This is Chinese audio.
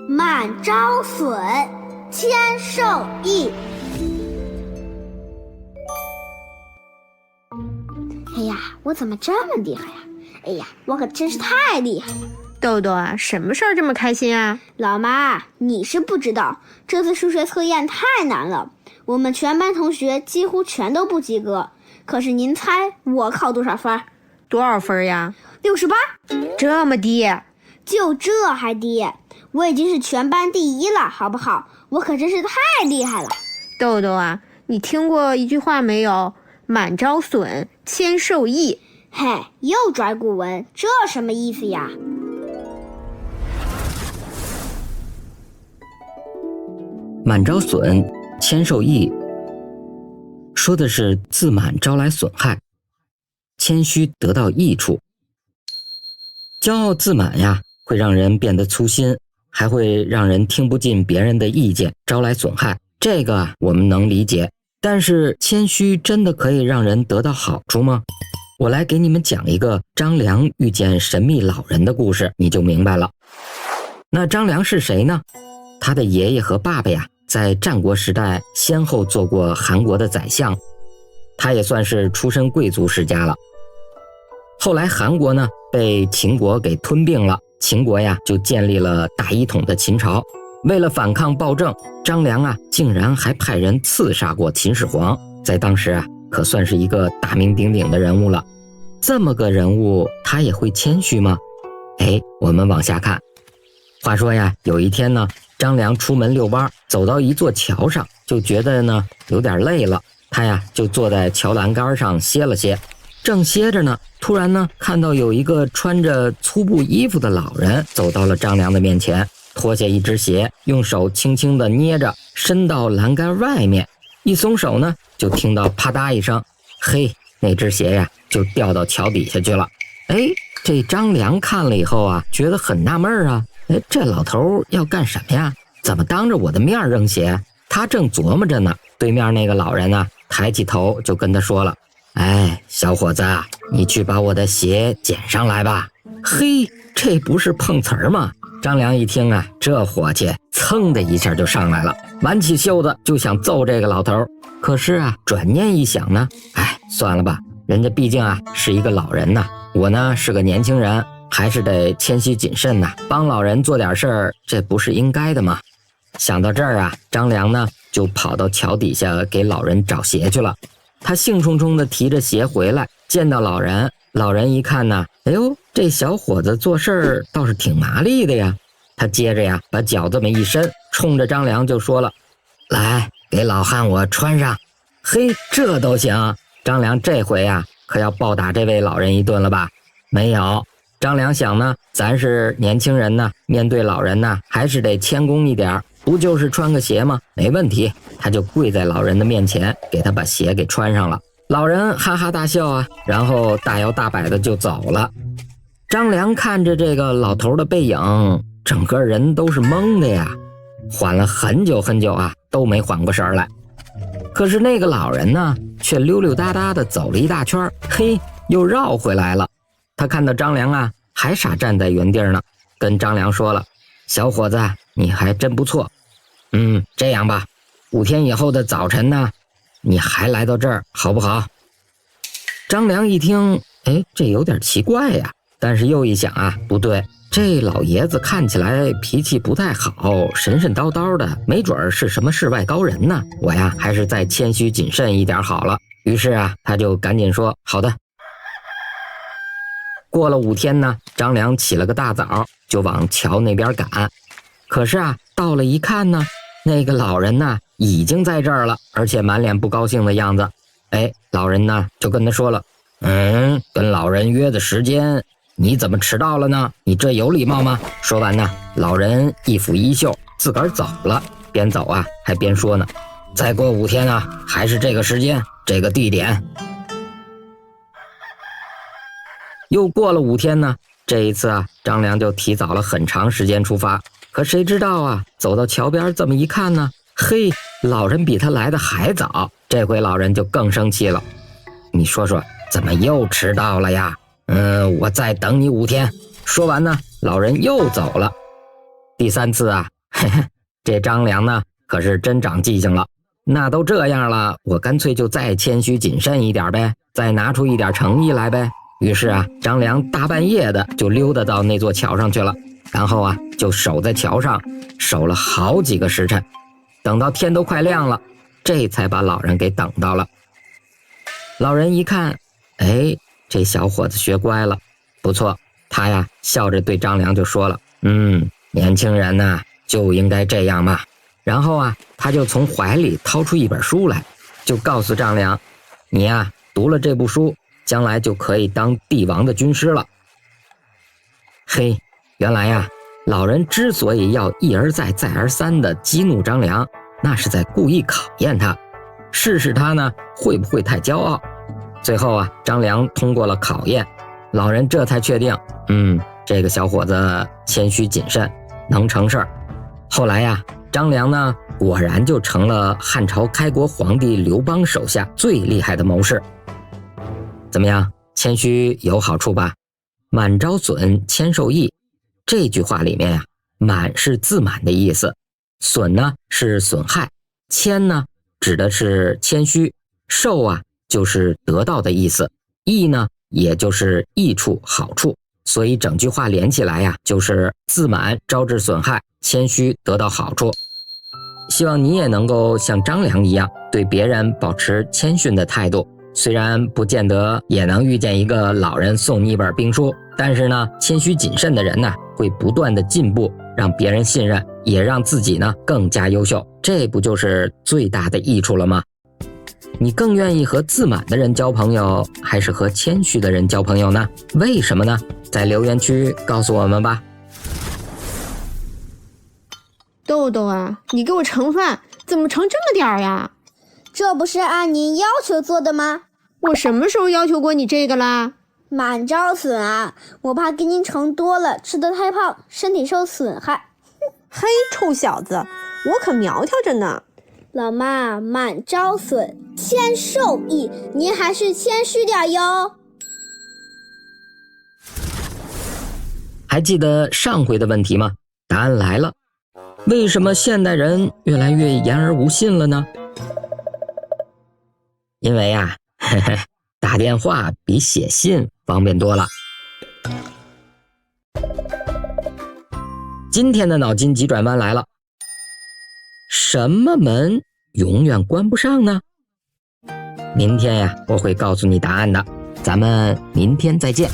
满招损，谦受益。哎呀，我怎么这么厉害呀？哎呀，我可真是太厉害了。豆豆啊，什么事儿这么开心啊？老妈，你是不知道，这次数学测验太难了，我们全班同学几乎全都不及格。可是您猜我考多少分？多少分呀？68。这么低？就这还低？我已经是全班第一了，好不好？我可真是太厉害了。豆豆啊，你听过一句话没有？满招损，谦受益。嘿，又拽古文，这什么意思呀？满招损，谦受益，说的是自满招来损害，谦虚得到益处。骄傲自满呀，会让人变得粗心，还会让人听不进别人的意见，招来损害。这个我们能理解，但是谦虚真的可以让人得到好处吗？我来给你们讲一个张良遇见神秘老人的故事，你就明白了。那张良是谁呢？他的爷爷和爸爸呀，在战国时代先后做过韩国的宰相，他也算是出身贵族世家了。后来韩国呢被秦国给吞并了，秦国呀就建立了大一统的秦朝。为了反抗暴政，张良啊竟然还派人刺杀过秦始皇，在当时啊可算是一个大名鼎鼎的人物了。这么个人物，他也会谦虚吗？我们往下看。话说呀，有一天呢，张良出门遛弯，走到一座桥上，就觉得呢有点累了，他呀就坐在桥栏杆上歇了歇。正歇着呢，突然呢看到有一个穿着粗布衣服的老人走到了张良的面前，脱下一只鞋，用手轻轻地捏着，伸到栏杆外面，一松手呢，就听到啪嗒一声，那只鞋呀就掉到桥底下去了。这张良看了以后啊，觉得很纳闷啊，这老头要干什么呀？怎么当着我的面扔鞋？他正琢磨着呢，对面那个老人啊，抬起头就跟他说了：小伙子，你去把我的鞋捡上来吧。这不是碰瓷儿吗？张良一听啊，这火气噌的一下就上来了，挽起袖子就想揍这个老头。可是啊，转念一想呢，算了吧，人家毕竟啊是一个老人呐，我呢是个年轻人，还是得谦虚谨慎呐，帮老人做点事儿，这不是应该的吗？想到这儿啊，张良呢就跑到桥底下给老人找鞋去了。他兴冲冲地提着鞋回来，见到老人，老人一看呢，这小伙子做事儿倒是挺麻利的呀。他接着呀把脚这么一伸，冲着张良就说了：来，给老汉我穿上。这都行。张良这回呀可要暴打这位老人一顿了吧？没有。张良想呢，咱是年轻人呢，面对老人呢还是得谦恭一点，不就是穿个鞋吗？没问题。他就跪在老人的面前，给他把鞋给穿上了。老人哈哈大笑啊，然后大摇大摆的就走了。张良看着这个老头的背影，整个人都是懵的呀，缓了很久很久啊，都没缓过神来。可是那个老人呢，却溜溜达达的走了一大圈，又绕回来了。他看到张良啊，还傻站在原地呢，跟张良说了：小伙子，你还真不错。这样吧，5天以后的早晨呢，你还来到这儿，好不好？张良一听，这有点奇怪呀，但是又一想啊，不对，这老爷子看起来脾气不太好，神神叨叨的，没准是什么世外高人呢。我呀，还是再谦虚谨慎一点好了。于是啊，他就赶紧说：好的。过了5天呢，张良起了个大早，就往桥那边赶。可是啊，到了一看呢，那个老人呢已经在这儿了，而且满脸不高兴的样子。老人呢就跟他说了：跟老人约的时间，你怎么迟到了呢？你这有礼貌吗？说完呢，老人一抚衣袖，自个儿走了，边走啊还边说呢：再过5天啊，还是这个时间，这个地点。又过了5天呢，这一次啊，张良就提早了很长时间出发。可谁知道啊，走到桥边这么一看呢，老人比他来的还早。这回老人就更生气了：你说说，怎么又迟到了呀？我再等你5天。说完呢，老人又走了。第3次啊，这张良呢，可是真长记性了。那都这样了，我干脆就再谦虚谨慎一点呗，再拿出一点诚意来呗。于是啊，张良大半夜的就溜达到那座桥上去了，然后啊，就守在桥上，守了好几个时辰，等到天都快亮了，这才把老人给等到了。老人一看，哎，这小伙子学乖了，不错。他呀，笑着对张良就说了，年轻人呐，就应该这样嘛。然后啊，他就从怀里掏出一本书来，就告诉张良，你呀，读了这部书，将来就可以当帝王的军师了。嘿，原来呀，老人之所以要一而再再而三的激怒张良，那是在故意考验他，试试他呢会不会太骄傲。最后啊，张良通过了考验，老人这才确定，这个小伙子谦虚谨慎，能成事儿。后来呀，张良呢果然就成了汉朝开国皇帝刘邦手下最厉害的谋士。怎么样，谦虚有好处吧？满招损，谦受益。这句话里面呀，满是自满的意思，损呢是损害，谦呢指的是谦虚，受啊就是得到的意思，益呢也就是益处好处。所以整句话连起来呀，就是自满招致损害，谦虚得到好处。希望你也能够像张良一样，对别人保持谦逊的态度。虽然不见得也能遇见一个老人送你一本兵书，但是呢，谦虚谨慎的人呢，会不断的进步，让别人信任，也让自己呢更加优秀。这不就是最大的益处了吗？你更愿意和自满的人交朋友，还是和谦虚的人交朋友呢？为什么呢？在留言区告诉我们吧。豆豆啊，你给我盛饭，怎么盛这么点儿呀？这不是按您要求做的吗？我什么时候要求过你这个啦？满招损啊，我怕给您盛多了，吃得太胖，身体受损害。嘿，臭小子，我可苗条着呢。老妈，满招损，谦受益，您还是谦虚点哟。还记得上回的问题吗？答案来了。为什么现代人越来越言而无信了呢？因为啊，打电话比写信方便多了。今天的脑筋急转弯来了，什么门永远关不上呢？明天呀，我会告诉你答案的。咱们明天再见。